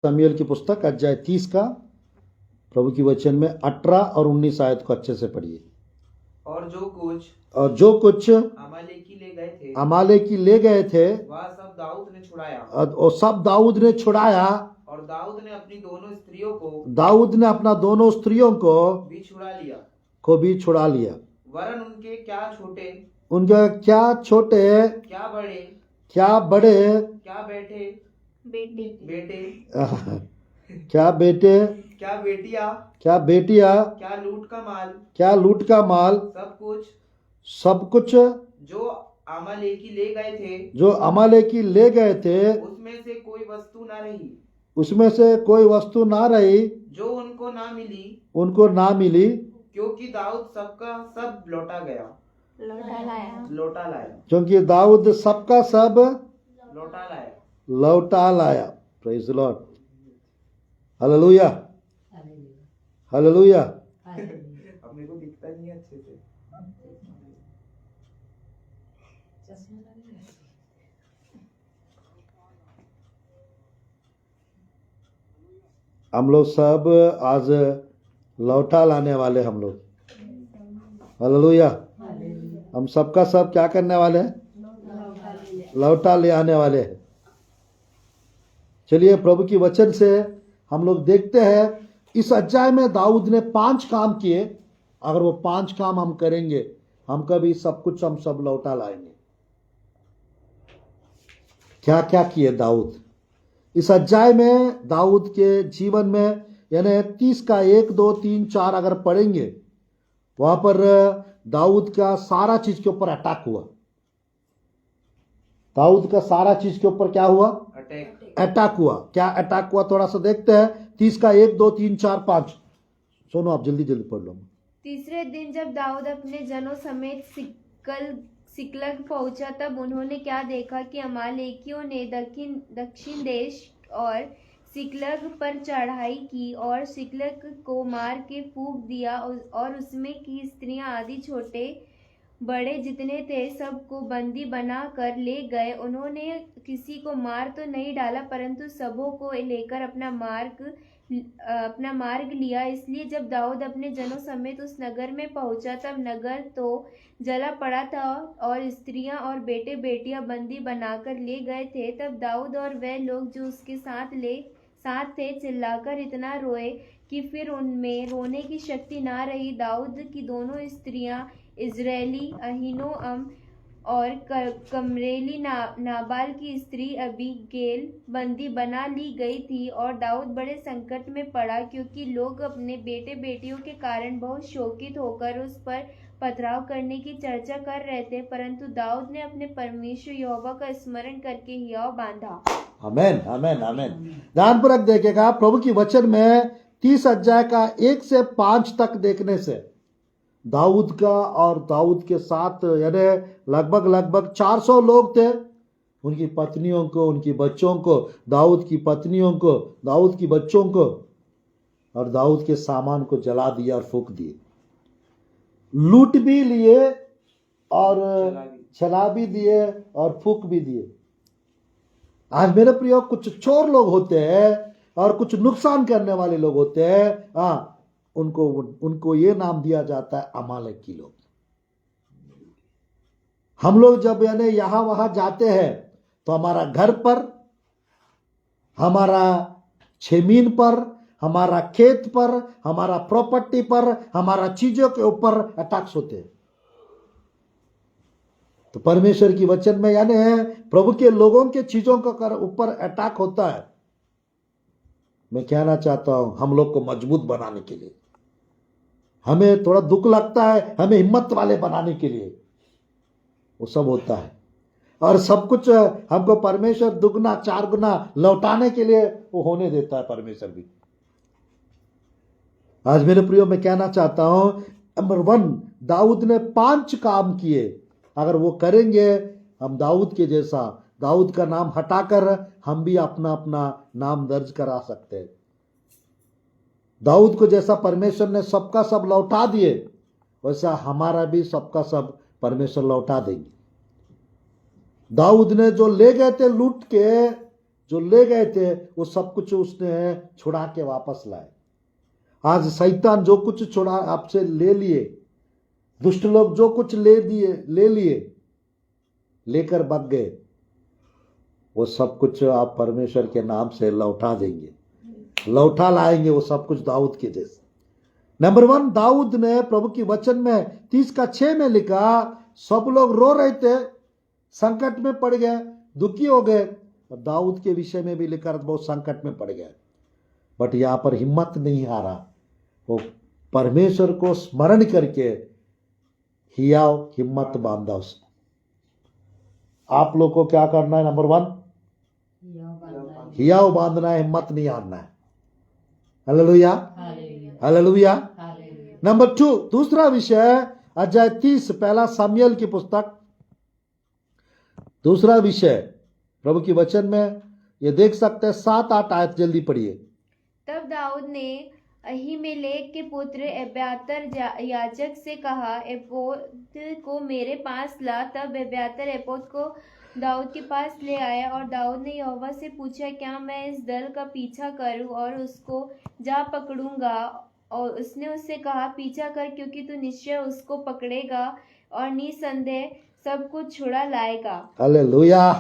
शमूएल की पुस्तक अध्याय 30 का प्रभु की वचन में 18 और 19 आयत को अच्छे से पढ़िए। और जो कुछ अमालेकी ले गए थे वह सब दाऊद ने छुड़ाया। और सब दाऊद ने छुड़ाया। और दाऊद ने अपनी दोनों स्त्रियों को दाऊद ने अपना दोनों स्त्रियों को भी छुड़ा लिया। छुड़ा लिया। वरन उनके क्या छोटे उनके क्या छोटे क्या बड़े क्या बड़े क्या बेटे क्या बेटे क्या बेटियां क्या बेटियां क्या लूट का माल सब कुछ जो अमालेकी ले गए थे उसमें से कोई वस्तु ना रही जो उनको ना मिली क्योंकि दाऊद सबका सब लौटा लाया। क्योंकि दाऊद सबका सब लौटा लाया। Praise the Lord. Hallelujah hallelujah. अपने को दिखता नहीं है अच्छे से। हम लोग सब आज लौटा लाने वाले हम लोग। हालेलुया। हम सबका सब क्या करने वाले हैं? लौटा ले आने वाले हैं। चलिए प्रभु की वचन से हम लोग देखते हैं इस अध्याय में दाऊद ने 5 काम किए। अगर वो 5 काम हम करेंगे हम कभी सब कुछ हम सब लौटा लाएंगे। क्या क्या किए दाऊद इस अध्याय में? दाऊद के जीवन में यानी 30 का 1 2 3 4 अगर पढ़ेंगे वहां पर दाऊद का सारा चीज के ऊपर अटैक हुआ। दाऊद का सारा चीज के ऊपर क्या हुआ? अटैक हुआ। क्या अटैक हुआ थोड़ा सा देखते हैं। 30 का 1 2 3 4 5। सुनो आप जल्दी जल्दी पढ़ लो। तीसरे दिन जब दाऊद अपने जनों समेत सिकलग पहुंचा तब उन्होंने क्या देखा कि अमालेकियों ने दक्षिण देश और सिकलग पर चढ़ाई की और सिकलग को मार के फूंक दिया और उसमें की स्त्रियां आदि छोटे बड़े जितने थे सबको बंदी बना कर ले गए। उन्होंने किसी को मार तो नहीं डाला परंतु सबों को लेकर अपना मार्ग लिया। इसलिए जब दाऊद अपने जनों समेत उस नगर में पहुंचा तब नगर तो जला पड़ा था और स्त्रियां और बेटे बेटियां बंदी बनाकर ले गए थे। तब दाऊद और वह लोग जो उसके साथ थे चिल्लाकर इतना रोए कि फिर उनमें रोने की शक्ति ना रही। दाऊद की दोनों स्त्रियां इजरायली अहीनोअम और कमरेली नाबाल की स्त्री अबीगेल बंदी बना ली गई थी। और दाऊद बड़े संकट में पड़ा क्योंकि लोग अपने बेटे बेटियों के कारण बहुत शोकित होकर उस पर पथराव करने की चर्चा कर रहे थे। परंतु दाऊद ने अपने परमेश्वर यहोवा का स्मरण करके हियाव बांधा। आमेन आमेन आमेन। ध्यानपूर्वक देखेगा प्रभु की वचन में 30 अध्याय का 1 से 5 तक देखने से दाऊद का और दाऊद के साथ यानी लगभग 400 लोग थे। उनकी पत्नियों को उनकी बच्चों को दाऊद की पत्नियों को दाऊद की बच्चों को और दाऊद के सामान को जला दिया और फूंक दिए। लूट भी लिए और चला भी दिए और फूंक भी दिए। आज मेरे प्रिय कुछ चोर लोग होते हैं और कुछ नुकसान करने वाले लोग होते हैं। उनको ये नाम दिया जाता है अमालेकी लोग। हम लोग जब यानी यहां वहां जाते हैं तो हमारा घर पर, हमारा जमीन पर, हमारा खेत पर, हमारा प्रॉपर्टी पर, हमारा चीजों के ऊपर अटैक्स होते हैं। तो परमेश्वर की वचन में यानी प्रभु के लोगों के चीजों के ऊपर अटैक होता है। मैं कहना चाहता हूं हम लोग को मजबूत बनाने के लिए, हमें थोड़ा दुख लगता है, हमें हिम्मत वाले बनाने के लिए वो सब होता है। और सब कुछ हमको परमेश्वर दुगना 4 गुना लौटाने के लिए वो होने देता है परमेश्वर भी। आज मेरे प्रियो मैं कहना चाहता हूं नंबर 1 दाऊद ने 5 काम किए। अगर वो करेंगे हम दाऊद के जैसा, दाऊद का नाम हटाकर हम भी अपना अपना नाम दर्ज करा सकते हैं। दाऊद को जैसा परमेश्वर ने सबका सब लौटा दिए वैसा हमारा भी सबका सब परमेश्वर लौटा देंगे। दाऊद ने जो ले गए थे लूट के जो ले गए थे वो सब कुछ उसने छुड़ा के वापस लाए। आज शैतान जो कुछ छुड़ा आपसे ले लिए, दुष्ट लोग जो कुछ ले लिए, लेकर भाग गए, वो सब कुछ आप परमेश्वर के नाम से लौटा देंगे, लौटा लाएंगे वो सब कुछ दाऊद के जैसे। नंबर 1, दाऊद ने प्रभु की वचन में 30:6 में लिखा, सब लोग रो रहे थे, संकट में पड़ गए, दुखी हो गए। दाऊद के विषय में भी लिखा बहुत संकट में पड़ गए, बट यहां पर हिम्मत नहीं हारा। वो परमेश्वर को स्मरण करके हियाव हिम्मत बांधा उसने। आप लोग को क्या करना है? नंबर 1, हियाव बांधना है, हिम्मत नहीं हारना है। Hallelujah, hallelujah. नंबर 2, दूसरा विषय अध्याय 30, पहला सामुएल की पुस्तक, दूसरा विषय प्रभु की वचन में ये देख सकते हैं। 7-8 आयत जल्दी पढ़िए। तब दाऊद ने अहीमेलेक के पुत्र एब्यातार याजक से कहा, एपोद को मेरे पास ला। तब एब्यातार एपोद को दाऊद के पास ले आया, और दाऊद ने यहोवा से पूछा, क्या मैं इस दल का पीछा करूं और उसको जा पकड़ूंगा? और उसने उससे कहा, पीछा कर, क्योंकि तू निश्चय उसको पकड़ेगा और निसंदेह सब कुछ छुड़ा लाएगा। हालेलुया।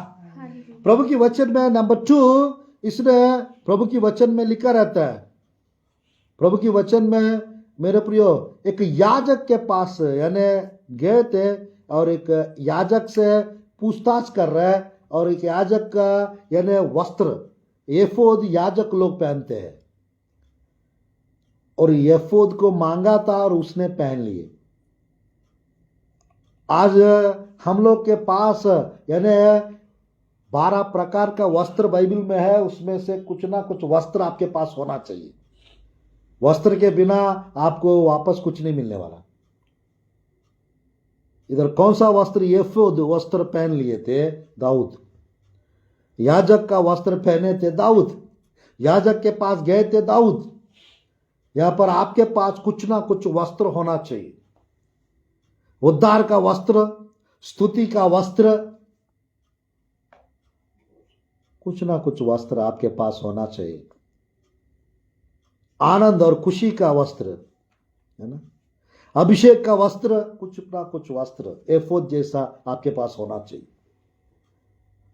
प्रभु की वचन में नंबर 2, इसने प्रभु की वचन में लिखा रहता है। प्रभु की वचन में मेरे प्रियो एक याजक के पास यानी गए थे, और एक याजक से पूछताछ कर रहा है, और एक याजक का यानी वस्त्र, एफोद याजक लोग पहनते हैं, और एफोद को मांगा था और उसने पहन लिए। आज हम लोग के पास यानी 12 प्रकार का वस्त्र बाइबल में है, उसमें से कुछ ना कुछ वस्त्र आपके पास होना चाहिए। वस्त्र के बिना आपको वापस कुछ नहीं मिलने वाला। इधर कौन सा वस्त्र? एफोद वस्त्र पहन लिए थे दाऊद, याजक का वस्त्र पहने थे दाऊद, याजक के पास गए थे दाऊद। यहां पर आपके पास कुछ ना कुछ वस्त्र होना चाहिए। उद्धार का वस्त्र, स्तुति का वस्त्र, कुछ ना कुछ वस्त्र आपके पास होना चाहिए। आनंद और खुशी का वस्त्र है ना, अभिषेक का वस्त्र, कुछ ना कुछ वस्त्र एफोद जैसा आपके पास होना चाहिए।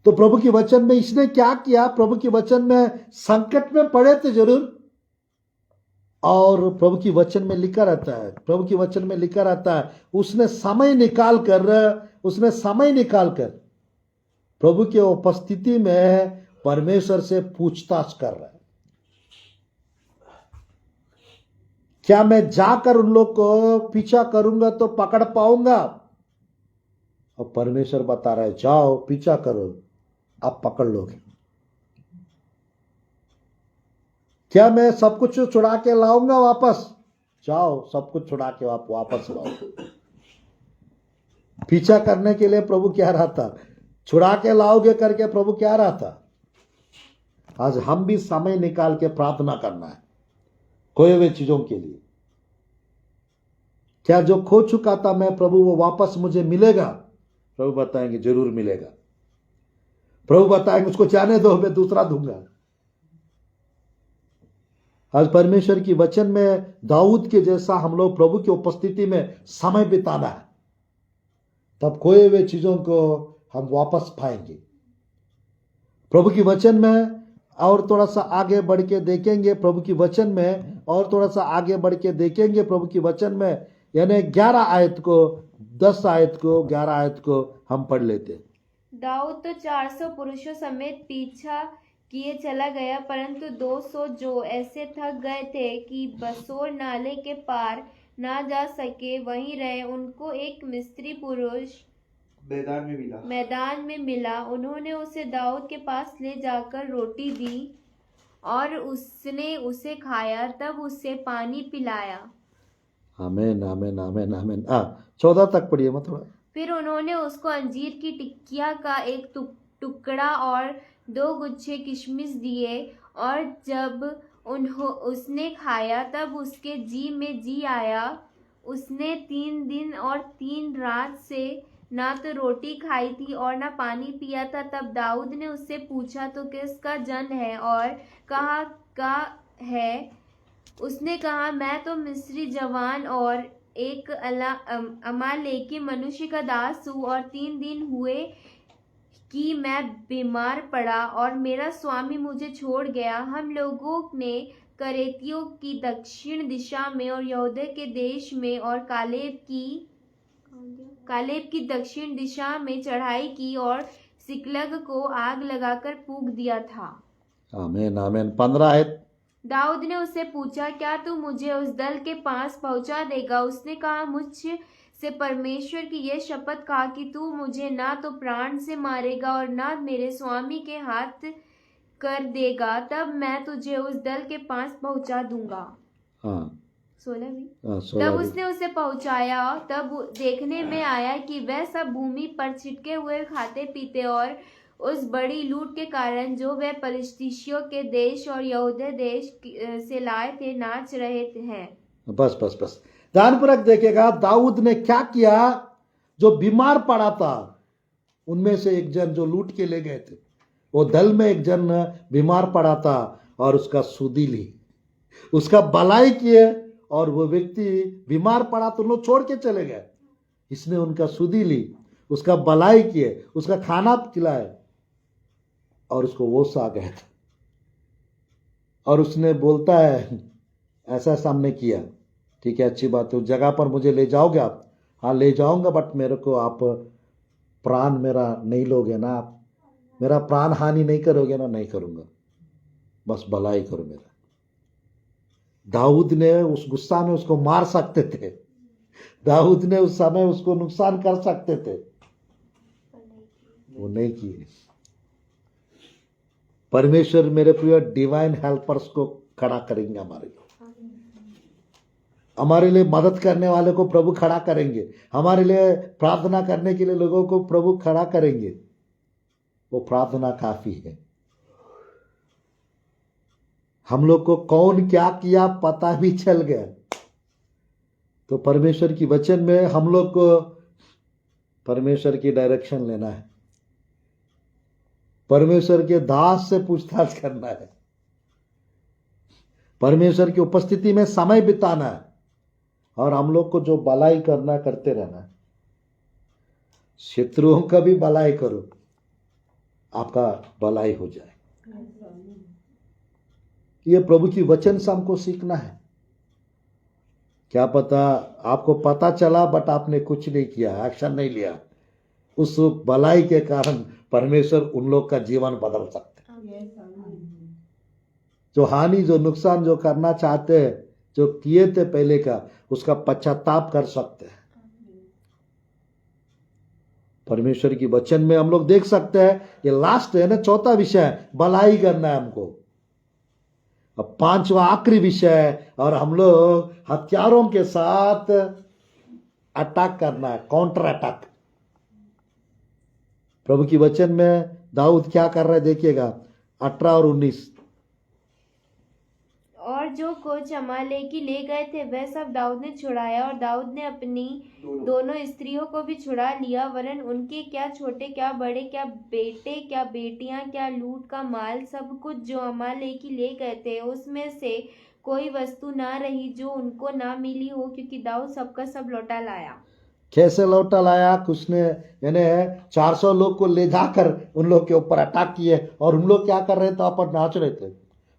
तो प्रभु की वचन में इसने क्या किया? प्रभु की वचन में संकट में पड़े थे जरूर, और प्रभु की वचन में लिखा रहता है, प्रभु की वचन में लिखा रहता है, उसने समय निकाल कर प्रभु की उपस्थिति में परमेश्वर से पूछताछ कर रहा है, क्या मैं जाकर उन लोग को पीछा करूंगा तो पकड़ पाऊंगा? और परमेश्वर बता रहा है, जाओ पीछा करो, आप पकड़ लोगे। क्या मैं सब कुछ छुड़ा के लाऊंगा वापस? जाओ सब कुछ छुड़ा के आप वापस लाओ। पीछा करने के लिए प्रभु क्या रहा था? छुड़ा के लाओगे करके प्रभु क्या रहा था? आज हम भी समय निकाल के प्रार्थना करना है खोए हुए चीजों के लिए। क्या जो खो चुका था मैं प्रभु, वो वापस मुझे मिलेगा? प्रभु बताएंगे जरूर मिलेगा। प्रभु बताएंगे उसको जाने दो, मैं दूसरा दूंगा। आज परमेश्वर की वचन में दाऊद के जैसा हम लोग प्रभु की उपस्थिति में समय बिताना है, तब खोए हुए चीजों को हम वापस पाएंगे। प्रभु की वचन में और थोड़ा सा आगे बढ़ के देखेंगे, प्रभु की वचन में और थोड़ा सा आगे बढ़ के देखेंगे प्रभु की वचन में, यानी 11 आयत को 10 आयत को 11 आयत को हम पढ़ लेते। दाऊद तो 400 पुरुषों समेत पीछा किए चला गया, परंतु 200 जो ऐसे थक गए थे कि बसोर नाले के पार ना जा सके वहीं रहे, उनको एक मिस्री पुरुष मैदान में मिला। उन्होंने उसे दाऊद के पास ले जाकर रोटी दी और उसने उसे खाया, तब उसे पानी पिलाया। आमीन आमीन आमीन आमीन। 14 तक पढ़िए मत थोड़ा। फिर उन्होंने उसको अंजीर की टिक्किया का एक टुकड़ा और 2 गुच्छे किशमिश दिए, और जब उसने खाया तब उसके जी में जी आया। उसने 3 दिन और 3 रात से ना तो रोटी खाई थी और ना पानी पिया था। तब दाऊद ने उससे पूछा, तो किसका जन है और कहाँ का है? उसने कहा, मैं तो मिस्री जवान और एक अमालेकी मनुष्य का दास हूँ, और 3 दिन हुए कि मैं बीमार पड़ा और मेरा स्वामी मुझे छोड़ गया। हम लोगों ने करेतियों की दक्षिण दिशा में और यहूदा के देश में और कालेब की दक्षिण दिशा में चढ़ाई की और सिकलग को आग लगाकर फूंक दिया था। आमीन आमीन। 15 है। दाऊद ने उससे पूछा, क्या तू मुझे उस दल के पास पहुंचा देगा? उसने कहा, मुझसे परमेश्वर की यह शपथ खा कि तू मुझे ना तो प्राण से मारेगा और ना मेरे स्वामी के हाथ कर देगा, तब मैं तुझे उस दल के पास पहुंचा दूंगा। हाँ 16 तब उसने उसे पहुंचाया। तब देखने में आया कि वह सब भूमि पर छिटके हुए खाते पीते और उस बड़ी लूट के कारण जो वे पलिश्तियों के देश और यहूदा देश से लाए थे नाच रहे हैं। बस बस बस ध्यानपूर्वक देखेगा दाऊद ने क्या किया। जो बीमार पड़ा था उनमें से एक जन जो लूट के ले गए थे, वो दल में एक जन बीमार पड़ा था और उसका सुधी ली, उसका भलाई किए, और वो व्यक्ति बीमार पड़ा तो लोग छोड़ के चले गए। इसने उनका सुधी ली, उसका भलाई किए, उसका खाना खिलाए और उसको होश आ गया था। और उसने बोलता है, ऐसा सामने किया, ठीक है अच्छी बात है, उस जगह पर मुझे ले जाओगे आप? हाँ ले जाऊंगा, बट मेरे को आप प्राण मेरा नहीं लोगे ना, आप मेरा प्राण हानि नहीं करोगे ना? नहीं करूंगा, बस भलाई करो मेरा। दाऊद ने उस गुस्सा में उसको मार सकते थे, दाऊद ने उस समय उसको नुकसान कर सकते थे, वो नहीं किए। परमेश्वर मेरे प्रिय डिवाइन हेल्पर्स को खड़ा करेंगे हमारे लिए मदद करने वाले को प्रभु खड़ा करेंगे, हमारे लिए प्रार्थना करने के लिए लोगों को प्रभु खड़ा करेंगे। वो प्रार्थना काफी है। हम लोग को कौन क्या किया पता भी चल गया, तो परमेश्वर की वचन में हम लोग को परमेश्वर की डायरेक्शन लेना है, परमेश्वर के दास से पूछताछ करना है, परमेश्वर की उपस्थिति में समय बिताना है, और हम लोग को जो भलाई करना करते रहना है। शत्रुओं का भी भलाई करो, आपका भलाई हो जाए। ये प्रभु की वचन से हमको सीखना है। क्या पता आपको पता चला बट आपने कुछ नहीं किया, एक्शन नहीं लिया, उस भलाई के कारण परमेश्वर उन लोग का जीवन बदल सकते हैं। जो हानि जो नुकसान जो करना चाहते हैं, जो किए थे पहले का, उसका पश्चाताप कर सकते हैं। परमेश्वर की वचन में हम लोग देख सकते हैं, ये लास्ट है ना, चौथा विषय भलाई करना है हमको। अब 5वां आखिरी विषय है, और हम लोग हथियारों के साथ अटैक करना है, काउंटर अटैक। प्रभु की वचन में दाऊद क्या कर रहा है देखिएगा, 18 और 19। और जो कुछ अमालेकी ले गए थे वह सब दाऊद ने छुड़ाया, और दाऊद ने अपनी दोनों स्त्रियों को भी छुड़ा लिया, वरन उनके क्या छोटे क्या बड़े, क्या बेटे क्या बेटियां, क्या लूट का माल, सब कुछ जो अमालेकी ले गए थे उसमें से कोई वस्तु ना रही जो उनको ना मिली हो, क्योंकि दाऊद सबका सब लौटा लाया। कैसे लौटा लाया? कुछ ने यानी 400 लोग को ले जाकर उन लोग के ऊपर अटैक किए, और उन लोग क्या कर रहे थे? आप नाच रहे थे,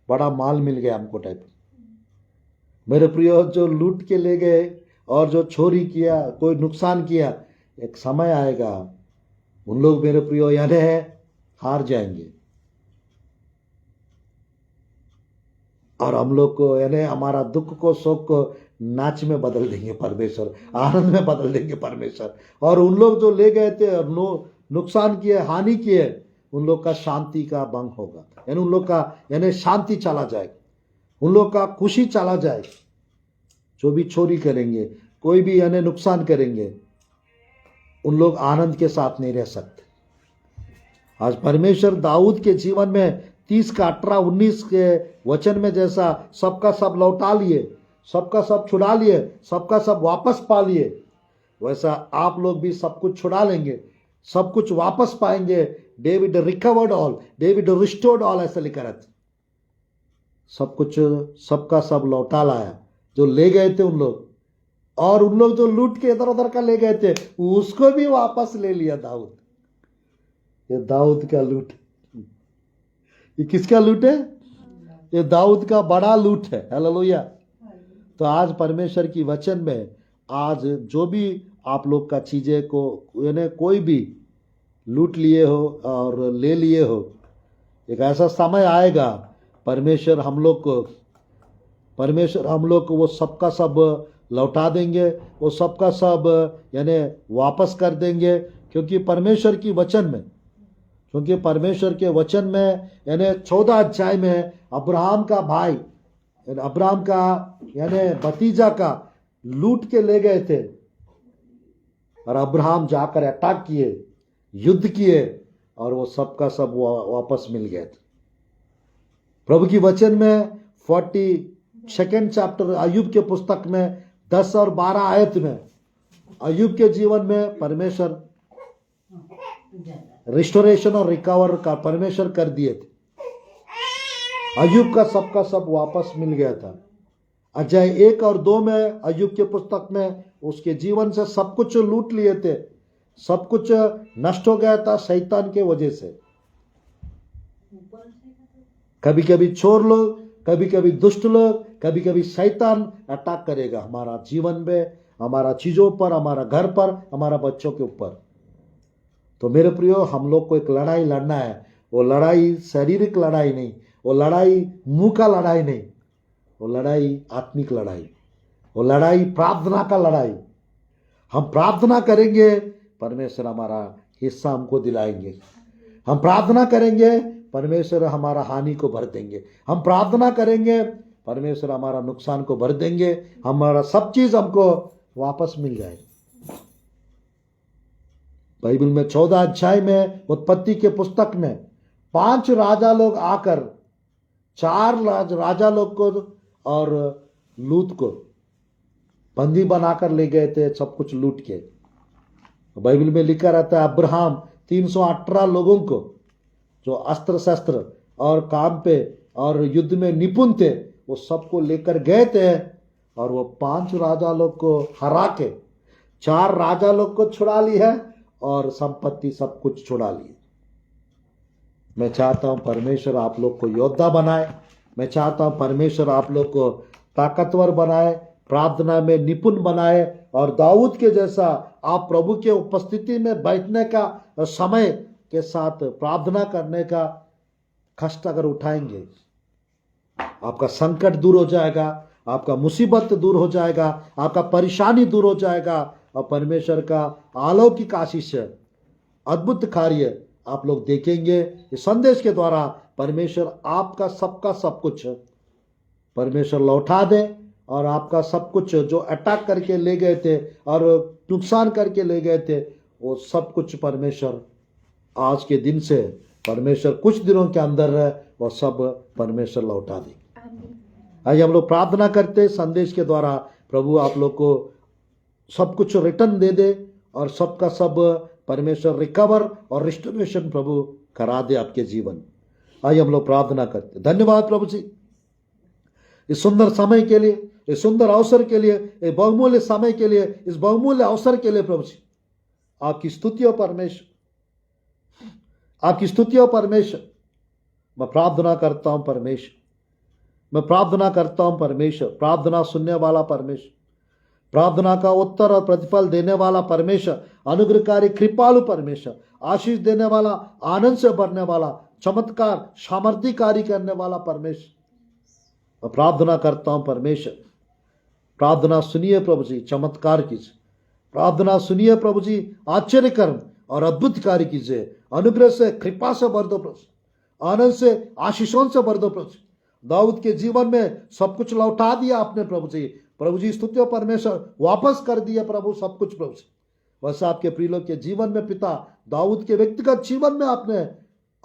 बड़ा माल मिल गया हमको टाइप। मेरे प्रियो, जो लूट के ले गए और जो चोरी किया, कोई नुकसान किया, एक समय आएगा उन लोग मेरे प्रियो यानी हार जाएंगे, और हम लोग को यानी हमारा दुख को शोक को नाच में बदल देंगे परमेश्वर, आनंद में बदल देंगे परमेश्वर। और उन लोग जो ले गए थे और नुकसान किए, हानि किए, उन लोग का शांति का भंग होगा, यानी उन लोग का यानी शांति चला जाएगा, उन लोग का खुशी चला जाएगा। जो भी चोरी करेंगे, कोई भी यानी नुकसान करेंगे, उन लोग आनंद के साथ नहीं रह सकते। आज परमेश्वर दाऊद के जीवन में 30 का 18 19 के वचन में जैसा सबका सब लौटा लिए, सबका सब छुड़ा लिए, सबका सब वापस पा लिए, वैसा आप लोग भी सब कुछ छुड़ा लेंगे, सब कुछ वापस पाएंगे। David recovered all, David restored all, ऐसा लिखा रहता। सब कुछ सबका सब लौटा लाया, जो ले गए थे उन लोग, और उन लोग जो लूट के इधर उधर का ले गए थे उसको भी वापस ले लिया दाऊद। ये दाऊद का लूट, ये किसका लूट है? ये दाऊद का बड़ा लूट है। हालेलुया। तो आज परमेश्वर की वचन में, आज जो भी आप लोग का चीजें को यानी कोई भी लूट लिए हो और ले लिए हो, एक ऐसा समय आएगा परमेश्वर हम लोग को वो सबका सब लौटा देंगे, वो सबका सब यानी वापस कर देंगे। क्योंकि परमेश्वर की वचन में, क्योंकि परमेश्वर के वचन में यानी 14 अध्याय में अब्राहम का भाई, अब्राहम का यानी भतीजा का लूट के ले गए थे, और अब्राहम जाकर अटैक किए, युद्ध किए, और वो सबका सब वापस मिल गए थे। प्रभु की वचन में 42nd चैप्टर अय्यूब के पुस्तक में 10 और 12 आयत में अय्यूब के जीवन में परमेश्वर रिस्टोरेशन और रिकवर का परमेश्वर कर दिए थे। अय्यूब का सबका सब वापस मिल गया था। अध्याय 1 और 2 में अय्यूब के पुस्तक में उसके जीवन से सब कुछ लूट लिए थे, सब कुछ नष्ट हो गया था शैतान के वजह से। कभी कभी चोर लोग, कभी कभी दुष्ट लोग, कभी कभी शैतान अटैक करेगा हमारा जीवन में, हमारा चीजों पर, हमारा घर पर, हमारा बच्चों के ऊपर। तो मेरे प्रियो, हम लोग को एक लड़ाई लड़ना है। वो लड़ाई शारीरिक लड़ाई नहीं, वो लड़ाई मुंह का लड़ाई नहीं, वो लड़ाई आत्मिक लड़ाई, वो लड़ाई प्रार्थना का लड़ाई। हम प्रार्थना करेंगे, परमेश्वर हमारा हिस्सा हमको दिलाएंगे। हम प्रार्थना करेंगे, परमेश्वर हमारा हानि को भर देंगे। हम प्रार्थना करेंगे, परमेश्वर हमारा नुकसान को भर देंगे। हमारा सब चीज हमको वापस मिल जाएगी। बाइबल में 14 अध्याय में उत्पत्ति के पुस्तक में 5 राजा लोग आकर 4 राजा लोग को और लूत को बंदी बनाकर ले गए थे, सब कुछ लूट के। बाइबल में लिखा रहता है अब्राहम 318 लोगों को जो अस्त्र शस्त्र और काम पे और युद्ध में निपुण थे, वो सबको लेकर गए थे, और वो 5 राजा लोग को हरा के 4 राजा लोग को छुड़ा ली है, और संपत्ति सब कुछ छुड़ा ली। मैं चाहता हूं परमेश्वर आप लोग को योद्धा बनाए। मैं चाहता हूं परमेश्वर आप लोग को ताकतवर बनाए, प्रार्थना में निपुण बनाए, और दाऊद के जैसा आप प्रभु के उपस्थिति में बैठने का समय के साथ प्रार्थना करने का कष्ट अगर उठाएंगे, आपका संकट दूर हो जाएगा, आपका मुसीबत दूर हो जाएगा, आपका परेशानी दूर हो जाएगा, और परमेश्वर का अलौकिक आशीष, अद्भुत कार्य आप लोग देखेंगे। इस संदेश के द्वारा परमेश्वर आपका सबका सब कुछ परमेश्वर लौटा दे, और आपका सब कुछ जो अटैक करके ले गए थे और नुकसान करके ले गए थे, वो सब कुछ परमेश्वर आज के दिन से, परमेश्वर कुछ दिनों के अंदर वो सब परमेश्वर लौटा दे। आइए हम लोग प्रार्थना करते संदेश के द्वारा, प्रभु आप लोग को सब कुछ रिटर्न दे दे, और सबका सब परमेश्वर रिकवर और रिस्टोरेशन प्रभु करा दे आपके जीवन। आइए हम लोग प्रार्थना करते। धन्यवाद प्रभु जी, इस सुंदर समय के लिए, इस सुंदर अवसर के लिए, इस बहुमूल्य समय के लिए, इस बहुमूल्य अवसर के लिए प्रभु जी आपकी स्तुति हो परमेश्वर, आपकी स्तुति हो परमेश्वर। मैं प्रार्थना करता हूं परमेश्वर, मैं प्रार्थना करता हूं परमेश्वर, प्रार्थना सुनने वाला परमेश्वर, प्रार्थना का उत्तर और प्रतिफल देने वाला परमेश्वर, अनुग्रहकारी कृपालु परमेश्वर, आशीष देने वाला, आनंद से भरने वाला, चमत्कार सामर्थ्य कार्य करने वाला परमेश्वर। मैं प्रार्थना करता हूं परमेश्वर, प्रार्थना सुनिए प्रभु जी, चमत्कार कीजिए, प्रार्थना सुनिए प्रभु जी, आश्चर्य कर्म और अद्भुत कार्य कीजिए। अनुग्रह से, कृपा से भर दो प्रभु, आनंद से, आशीषों से भर दो प्रभु। दाऊद के जीवन में सब कुछ लौटा दिया आपने प्रभु जी, प्रभु जी स्तुति परमेश्वर, वापस कर दिया प्रभु सब कुछ प्रभु जी। वैसे आपके प्रिय लोग के जीवन में पिता दाऊद के व्यक्तिगत जीवन में आपने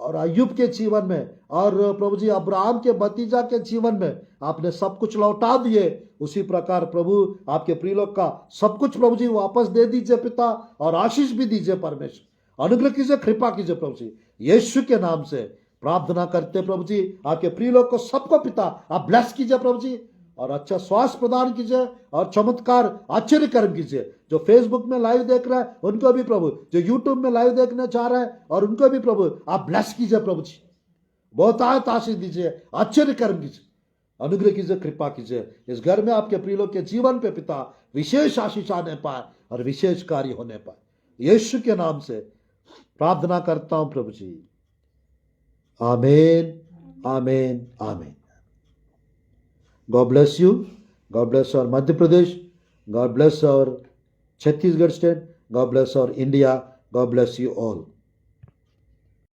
और अय्यूब के जीवन में और प्रभु जी अब्राहम के भतीजा के जीवन में आपने सब कुछ लौटा दिए, उसी प्रकार प्रभु आपके प्रिय लोग का सब कुछ प्रभु जी वापस दे दीजिए पिता, और आशीष भी दीजिए परमेश्वर, अनुग्रह कीजिए, कृपा कीजिए प्रभु जी, यीशु के नाम से प्रार्थना करते प्रभु जी। आपके प्रिय लोग को सबको पिता आप ब्लेस कीजिए प्रभु जी, और अच्छा स्वास्थ्य प्रदान कीजिए और चमत्कार आश्चर्य कर्म कीजिए। जो फेसबुक में लाइव देख रहा है उनको भी प्रभु, जो यूट्यूब में लाइव देखने चाह रहा है और उनको भी प्रभु आप ब्लेस कीजिए प्रभु जी, बहुत आशीष दीजिए, आश्चर्य कर्म कीजिए, अनुग्रह कीजिए, कृपा कीजिए। इस घर में आपके प्रिय लोग के जीवन पे पिता विशेष आशीष आने पाए और विशेष कार्य होने पाए, यीशु के नाम से प्रार्थना करता हूं प्रभु जी, आमीन आमीन आमीन। God bless you. God bless our Madhya Pradesh. God bless our Chhattisgarh state. God bless our India. God bless you all.